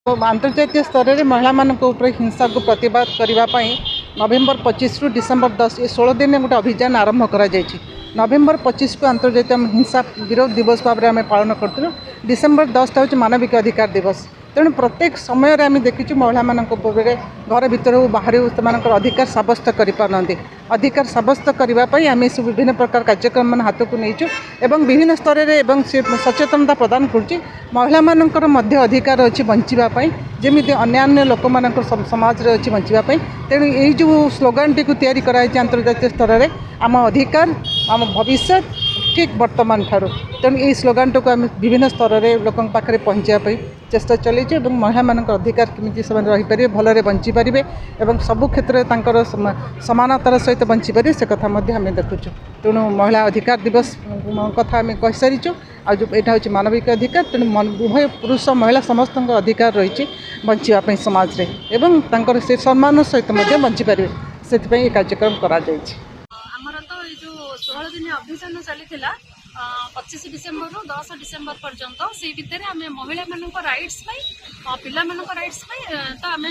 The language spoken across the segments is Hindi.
अंतर्जातीय स्तर में महिला हिंसा को प्रतिवाद करने नवेम्बर 25 रु डिसेम्बर 10 ये 16 दिन गोटे अभियान आरंभ कर नवेम्बर 25 को अंतर्जातीय हिंसा विरोध दिवस भाव में पालन करूँ। डिसेम्बर 10 हूँ मानविक अधिकार दिवस। तेणु प्रत्येक समय आम देखीचु महिला घर भर हो बाहर से अधिकार सब्यस्त करते अधिकार सब्यस्त करने आम सब विभिन्न प्रकार कार्यक्रम हाथ को नहींचु एवं विभिन्न स्तर में सचेतनता प्रदान करुच्ची। महिला मानकर मध्य अधिकार अच्छी बचापी जमी अन्य लोक समाज में अच्छी बचापी। तेणु यही जो स्लोगान टी तैयारी कराई अंतर्जातीय स्तर में आम अधिकार आम भविष्य ठीक वर्तमान ठारू। तेणु यही स्लोगान टाक आम विभिन्न स्तर में लोक पाखे पहुँचापी चेष्टा चलैचे और महिला मान अधिकार केमी से रहीपर भलरे बंची पारे और सबु क्षेत्र में समानतार सहित बंची पारे से कथा आम देखुचु। तेणु महिला अधिकार दिवस कथा आम कही सारीचु। आ जो यहाँ हूँ मानविक अधिकार तेणु उभय पुरुष महिला समस्त अधिकार रही बचापी समाज रे एवं तांकर से सम्मान सहित बंची पारे से कार्यक्रम करा जायछि। आमर तो ये जो 16 दिन अभियान चली 25 डिसेम्बर रु 10 डिसेम्बर पर्यंत से भितर आम महिला मान राइट्स पिला मान राइट्स तो आम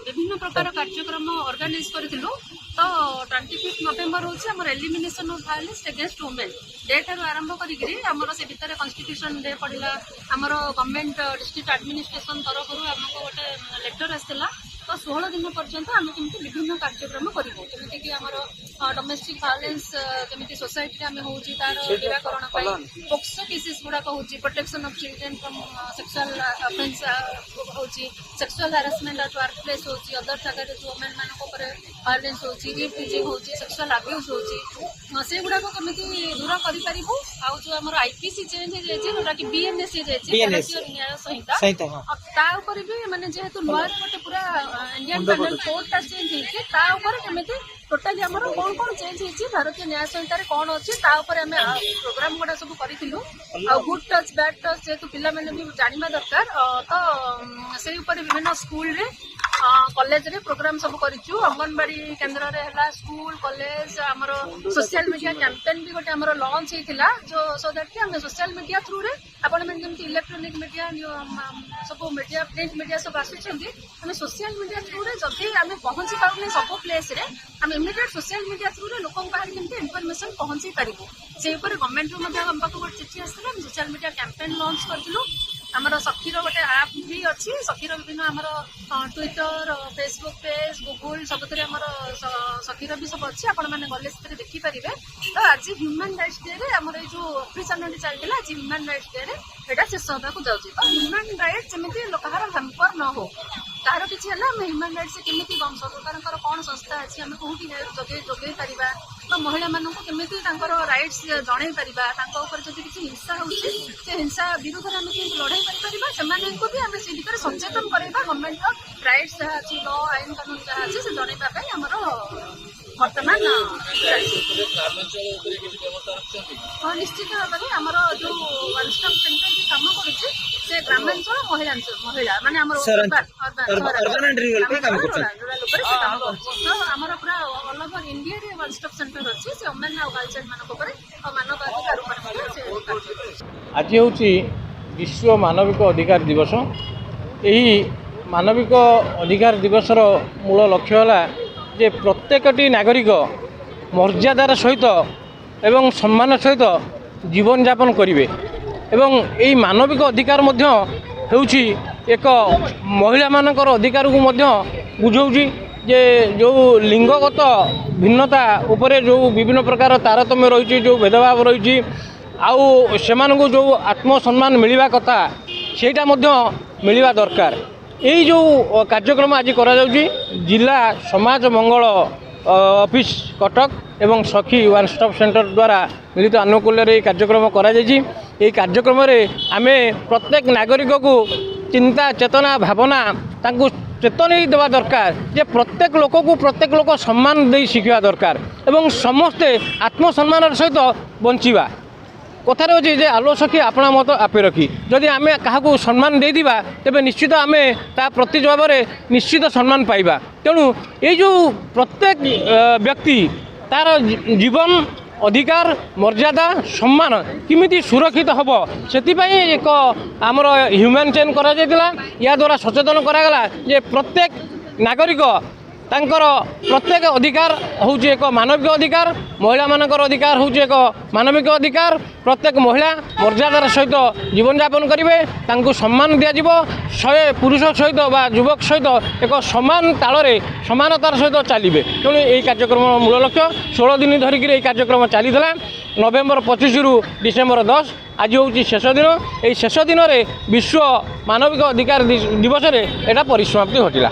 विभिन्न प्रकार कार्यक्रम ऑर्गेनाइज करूँ। तो 25 नवेम्बर हूँ आम elimination of violence against women day ठार आरंभ करमर से भितर कॉन्स्टिट्यूशन डे पड़ा आमर गवर्नमेंट डिस्ट्रिक्ट एडमिनिस्ट्रेशन तरफ आमको गोटे लेटर आसाला। तो 16 दिन पर्यंत आम केमती विभिन्न कार्यक्रम करूँ जमीक आमर डोमेस्टिक वायलेंस केमी सोसाइटी आम हूँ तार निराकरण पोक्सो केसेस गुड़ाक हूँ protection of children from sexual offence हूँ sexual harassment at work place हूँ अदर जगह जो वुमेन मान वायलेंस हूँ रिफ्यूजिंग हूँ सेक्सुअल अब्यूज हूँ से गुड़ाक केमी दूर करूँ। आउ जो आम आईपीसी चेंज होता कि बीएनएस भारतीय न्याय संहिता भी माने जेहेतु नुआ गोटे पूरा इंडियन पेनल कोडटा चेंज होती टोटाली आमर कौन कौन चेंज होती भारतीय न्याय संहिता कौन अच्छी आम प्रोग्राम गुड़ा सब करूँ। गुड टच बैड टच जेहेतु पिला भी जानवा दरकार तो से विभिन्न स्कूल कॉलेज रे प्रोग्राम सब करूँ। अंगनवाड़ी केन्द्र है स्कूल कॉलेज आमर सोशल मीडिया कैंपेन भी गोटे आमर लॉन्च होता जो सो दैट कि आम सोशल मीडिया थ्रू रे आपण मैंने जमी इलेक्ट्रोनिक मीडिया सब मीडिया प्रिंट मीडिया सब आम सोशल मीडिया थ्रू रे जदि आम पहुँची पारे सब प्लेस रे आम इमिडिएट सोशल मीडिया थ्रू रे लोक केमती इनफर्मेशन पहुँची पारू से गवर्नमेंट आम पाक गोटे चिठी आसाला सोशल मीडिया कैंपेन लॉन्च करूँ। आमर सखीर गोटे आप भी अच्छी सखीर विभिन्न आमर ट्विटर फेसबुक पेज गूगल सब सखीर भी सब अच्छी आपण मैंने गले से देखिपारे। तो आज ह्यूमन राइट्स डे रे आमर जो ऑफिशियल चलता आज ह्यूमन राइट्स डे रे एटा शेष होगा जाऊँगी। तो ह्यूमन राइट्स जमी कहार हैम्पर न हो तार किसी है ह्यूमन राइट्स केमी सरकार कौन संस्था अच्छी आम कौटी जोगे पार तो महिला मानक केमी राइट्स जन पार जब किसी हिंसा होती हिंसा विरुद्ध में आम लड़ाई पार से भी आम से भितर सचेतन करवा गवर्नमेंट राइट्स जहाँ अच्छी लॉ आईन कानून जहाँ अच्छी से जनवाई आमर बर्तमान हाँ निश्चित भाव में आमर जो वन स्टॉप सेंटर जो कम कर ग्रामांचल महिला माने आमर पूरा ऑल ओवर इंडिया रे वन स्टॉप सेंटर अच्छी से वुमेन और गर्ल्स मान मानव अधिकार आज हूँ विश्व मानविक अधिकार दिवस। यही मानविक अधिकार दिवसर मूल लक्ष्य है जे प्रत्येकटी नागरिक मर्यादार सहित एवं सम्मान सहित जीवन यापन करेंगे एवं यही मानविक अधिकार होउछि एक महिला मानकर अधिकार को बुझाऊँगी जे जो लिंगगत भिन्नता उपरे जो विभिन्न प्रकार तारतम्य रही जो भेदभाव रही आउ से जो आत्मसम्मान मिलवा कथा सेटा मिलवा दरकार। यही जो कार्यक्रम आज करा जाउछि जिला समाज मंगल ऑफिस कटक एवं सखी वन स्टॉप सेंटर द्वारा मिलित आनुकूल्य कार्यक्रम करा जाइछि। यही कार्यक्रम आम प्रत्येक नागरिक को चिंता चेतना भावना तांकु चेतन देवा दरकार जे प्रत्येक लोक सम्मान दे शिखा दरकार एवं समस्ते आत्मसम्मान सहित बंचिबा कथार अच्छे जे आलो सखी अपना मत आपे रखी जदि आम क्या सम्मान दे दिबा तेबे निश्चित आम ता प्रति जवाब निश्चित सम्मान पाइबा। तेणु ये जो प्रत्येक व्यक्ति तार जीवन ଅଧିକାର ମର୍ଯ୍ୟାଦା ସମ୍ମାନ କେମିତି ସୁରକ୍ଷିତ ହେବ ସେଥିପାଇଁ ଏକ ଆମର ହ୍ୟୁମାନ୍ ଚେନ୍ କରାଯାଇଥିଲା। ଏହାଦ୍ୱାରା ସଚେତନ କରାଗଲା ଯେ ପ୍ରତ୍ୟେକ ନାଗରିକ ତାଙ୍କର ପ୍ରତ୍ୟେକ ଅଧିକାର ହେଉଛି ଏକ ମାନବିକ ଅଧିକାର, ମହିଳାମାନଙ୍କର ଅଧିକାର ହେଉଛି ଏକ ମାନବିକ ଅଧିକାର। ପ୍ରତ୍ୟେକ ମହିଳା ମର୍ଯ୍ୟାଦାର ସହିତ ଜୀବନଯାପନ କରିବେ, ତାଙ୍କୁ ସମ୍ମାନ ଦିଆଯିବ। 100 ପୁରୁଷ ସହିତ ବା ଯୁବକ ସହିତ ଏକ ସମାନ ତାଳରେ ସମାନତାର ସହିତ ଚାଲିବେ। ତେଣୁ ଏହି କାର୍ଯ୍ୟକ୍ରମର ମୂଳ ଲକ୍ଷ୍ୟ 16 ଦିନ ଧରିକି ଏହି କାର୍ଯ୍ୟକ୍ରମ ଚାଲିଥିଲା। ନଭେମ୍ବର 25ରୁ ଡିସେମ୍ବର 10 ଆଜି ହେଉଛି ଶେଷ ଦିନ। ଏହି ଶେଷ ଦିନରେ ବିଶ୍ୱ ମାନବିକ ଅଧିକାର ଦିବସରେ ଏଇଟା ପରିସମାପ୍ତି ଘଟିଲା।